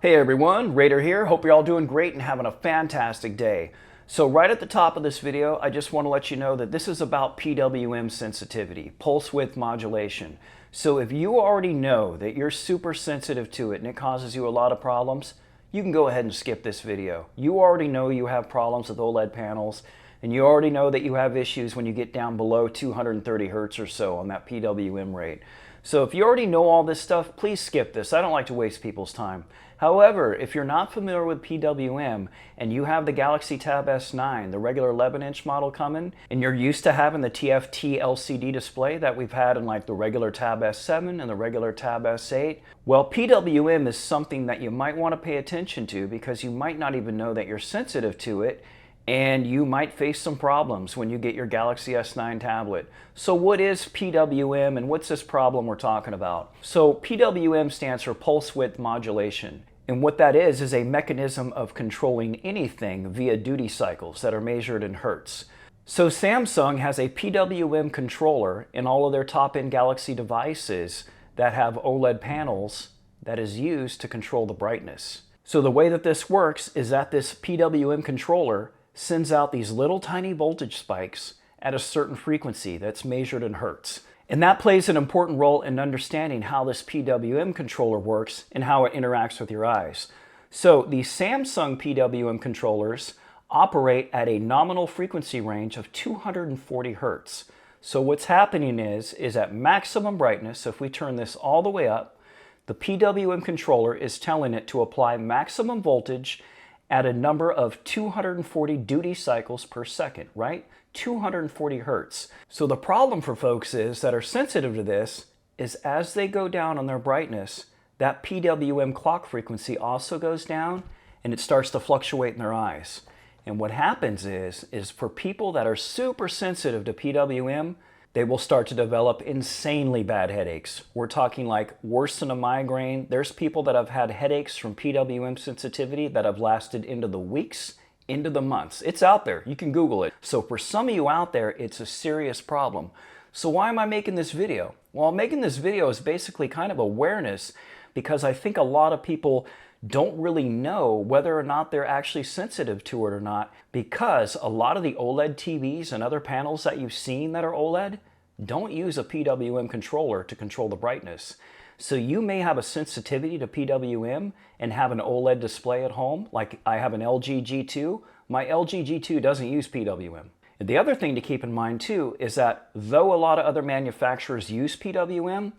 Hey everyone, Raider here. Hope you're all doing great and having a fantastic day. So right at the top of this video, I just want to let you know that this is about PWM sensitivity, pulse width modulation. So if you already know that you're super sensitive to it and it causes you a lot of problems, you can go ahead and skip this video. You already know you have problems with OLED panels, and you already know that you have issues when you get down below 230 hertz or so on that PWM rate. So if you already know all this stuff, please skip this. I don't like to waste people's time. However, if you're not familiar with PWM and you have the Galaxy Tab S9, the regular 11-inch model coming, and you're used to having the TFT LCD display that we've had in like the regular Tab S7 and the regular Tab S8, well, PWM is something that you might want to pay attention to because you might not even know that you're sensitive to it, and you might face some problems when you get your Galaxy S9 tablet. So what is PWM and what's this problem we're talking about? So PWM stands for pulse width modulation. And what that is a mechanism of controlling anything via duty cycles that are measured in hertz. So Samsung has a PWM controller in all of their top-end Galaxy devices that have OLED panels that is used to control the brightness. So the way that this works is that this PWM controller sends out these little tiny voltage spikes at a certain frequency that's measured in hertz. And that plays an important role in understanding how this PWM controller works and how it interacts with your eyes. So the Samsung PWM controllers operate at a nominal frequency range of 240 hertz. So what's happening is at maximum brightness, if we turn this all the way up, the PWM controller is telling it to apply maximum voltage at a number of 240 duty cycles per second, right? 240 hertz. So the problem for folks that are sensitive to this is as they go down on their brightness, that PWM clock frequency also goes down and it starts to fluctuate in their eyes. And what happens is for people that are super sensitive to PWM, they will start to develop insanely bad headaches. We're talking like worse than a migraine. There's people that have had headaches from PWM sensitivity that have lasted into the weeks, into the months. It's out there. You can Google it. So for some of you out there, it's a serious problem. So why am I making this video? Well, making this video is basically kind of awareness because I think a lot of people don't really know whether or not they're actually sensitive to it or not, because a lot of the OLED TVs and other panels that you've seen that are OLED don't use a PWM controller to control the brightness. So you may have a sensitivity to PWM and have an OLED display at home, like I have an LG G2. My LG G2 doesn't use PWM. And the other thing to keep in mind too is that though a lot of other manufacturers use PWM,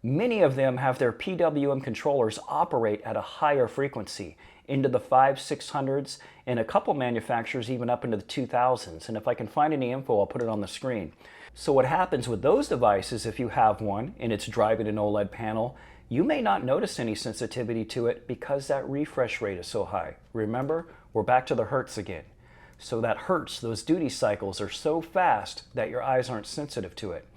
many of them have their PWM controllers operate at a higher frequency, into the 500-600s, and a couple manufacturers even up into the 2000s. And if I can find any info, I'll put it on the screen. So what happens with those devices, if you have one and it's driving an OLED panel, you may not notice any sensitivity to it because that refresh rate is so high. Remember, we're back to the hertz again. So that hertz, those duty cycles are so fast that your eyes aren't sensitive to it.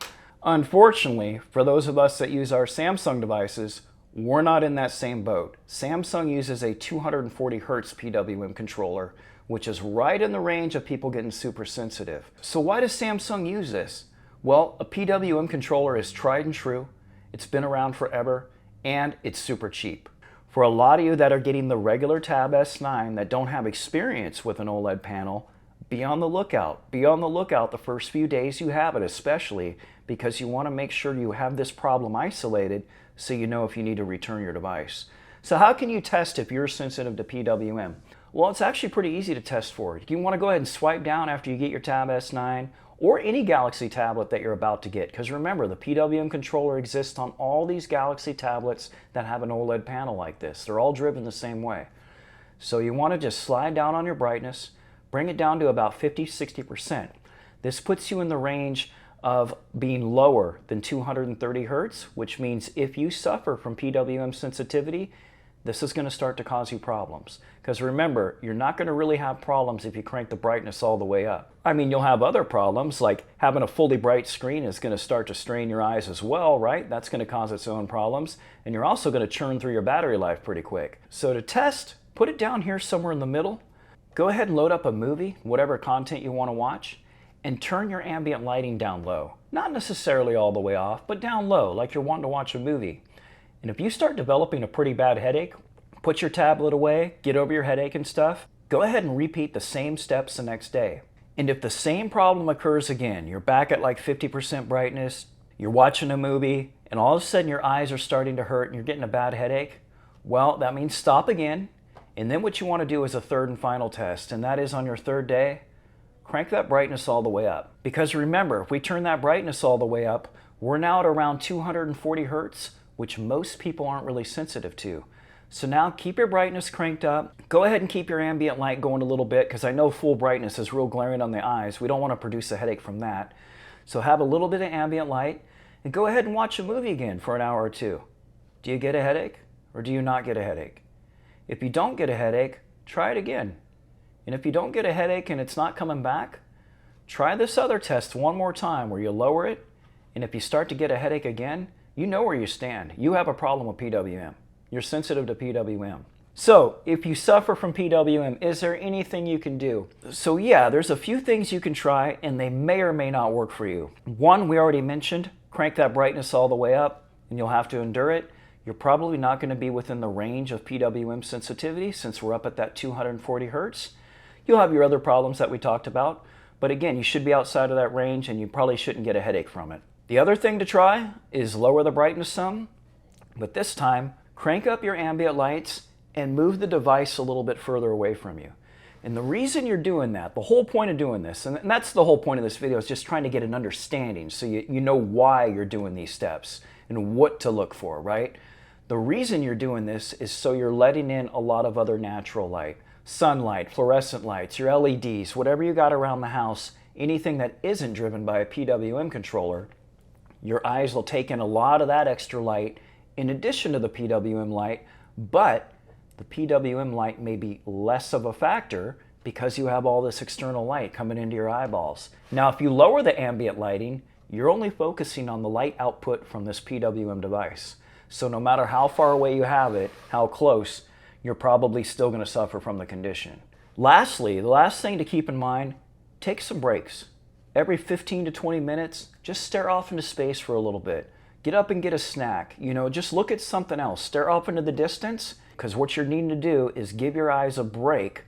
Unfortunately, for those of us that use our Samsung devices, we're not in that same boat. Samsung uses a 240 hertz PWM controller, which is right in the range of people getting super sensitive. So why does Samsung use this? Well, a PWM controller is tried and true, it's been around forever, and it's super cheap. For a lot of you that are getting the regular Tab S9 that don't have experience with an OLED panel, be on the lookout. Be on the lookout the first few days you have it, especially because you want to make sure you have this problem isolated so you know if you need to return your device. So how can you test if you're sensitive to PWM? Well, it's actually pretty easy to test for. You want to go ahead and swipe down after you get your Tab S9 or any Galaxy tablet that you're about to get, because remember, the PWM controller exists on all these Galaxy tablets that have an OLED panel like this. They're all driven the same way. So you want to just slide down on your brightness, bring it down to about 50-60%. This puts you in the range of being lower than 230 hertz, which means if you suffer from PWM sensitivity, this is going to start to cause you problems. Because remember, you're not going to really have problems if you crank the brightness all the way up. I mean, you'll have other problems, like having a fully bright screen is going to start to strain your eyes as well, right? That's going to cause its own problems. And you're also going to churn through your battery life pretty quick. So to test, put it down here somewhere in the middle. Go ahead and load up a movie, whatever content you want to watch, and turn your ambient lighting down low. Not necessarily all the way off, but down low, like you're wanting to watch a movie. And if you start developing a pretty bad headache, put your tablet away, get over your headache and stuff, go ahead and repeat the same steps the next day. And if the same problem occurs again, you're back at like 50% brightness, you're watching a movie, and all of a sudden your eyes are starting to hurt and you're getting a bad headache, well, that means stop again. And then what you want to do is a third and final test, and that is on your third day, crank that brightness all the way up. Because remember, if we turn that brightness all the way up, we're now at around 240 hertz, which most people aren't really sensitive to. So now keep your brightness cranked up. Go ahead and keep your ambient light going a little bit, because I know full brightness is real glaring on the eyes. We don't want to produce a headache from that. So have a little bit of ambient light and go ahead and watch a movie again for an hour or two. Do you get a headache or do you not get a headache? If you don't get a headache, try it again. And if you don't get a headache and it's not coming back, try this other test one more time where you lower it, and if you start to get a headache again, you know where you stand. You have a problem with PWM. You're sensitive to PWM. So if you suffer from PWM, is there anything you can do? So yeah, there's a few things you can try, and they may or may not work for you. One, we already mentioned, crank that brightness all the way up, and you'll have to endure it. You're probably not going to be within the range of PWM sensitivity since we're up at that 240 hertz. You'll have your other problems that we talked about, but again, you should be outside of that range and you probably shouldn't get a headache from it. The other thing to try is lower the brightness some, but this time, crank up your ambient lights and move the device a little bit further away from you. And the reason you're doing that, the whole point of doing this, and that's the whole point of this video, is just trying to get an understanding so you know why you're doing these steps and what to look for, right? The reason you're doing this is so you're letting in a lot of other natural light, sunlight, fluorescent lights, your LEDs, whatever you got around the house, anything that isn't driven by a PWM controller, your eyes will take in a lot of that extra light in addition to the PWM light, but the PWM light may be less of a factor because you have all this external light coming into your eyeballs. Now, if you lower the ambient lighting, you're only focusing on the light output from this PWM device. So no matter how far away you have it, how close, you're probably still going to suffer from the condition. Lastly, the last thing to keep in mind, take some breaks. Every 15 to 20 minutes, just stare off into space for a little bit. Get up and get a snack. Just look at something else. Stare off into the distance, because what you're needing to do is give your eyes a break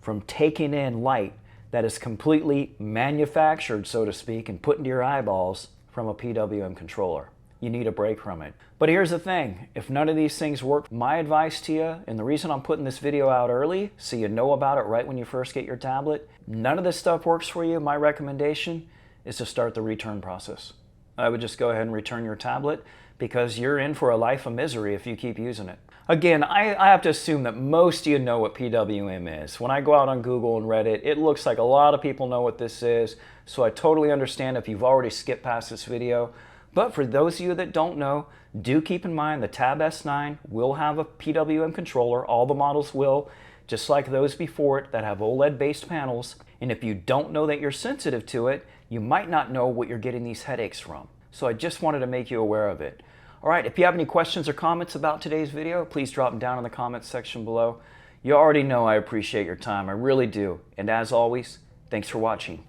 from taking in light that is completely manufactured, so to speak, and put into your eyeballs from a PWM controller. You need a break from it. But here's the thing, if none of these things work, my advice to you, and the reason I'm putting this video out early, so you know about it right when you first get your tablet, none of this stuff works for you, my recommendation is to start the return process. I would just go ahead and return your tablet because you're in for a life of misery if you keep using it. Again, I have to assume that most of you know what PWM is. When I go out on Google and Reddit, it looks like a lot of people know what this is, so I totally understand if you've already skipped past this video. But for those of you that don't know, do keep in mind the Tab S9 will have a PWM controller. All the models will, just like those before it that have OLED-based panels. And if you don't know that you're sensitive to it, you might not know what you're getting these headaches from. So I just wanted to make you aware of it. All right, if you have any questions or comments about today's video, please drop them down in the comments section below. You already know I appreciate your time, I really do. And as always, thanks for watching.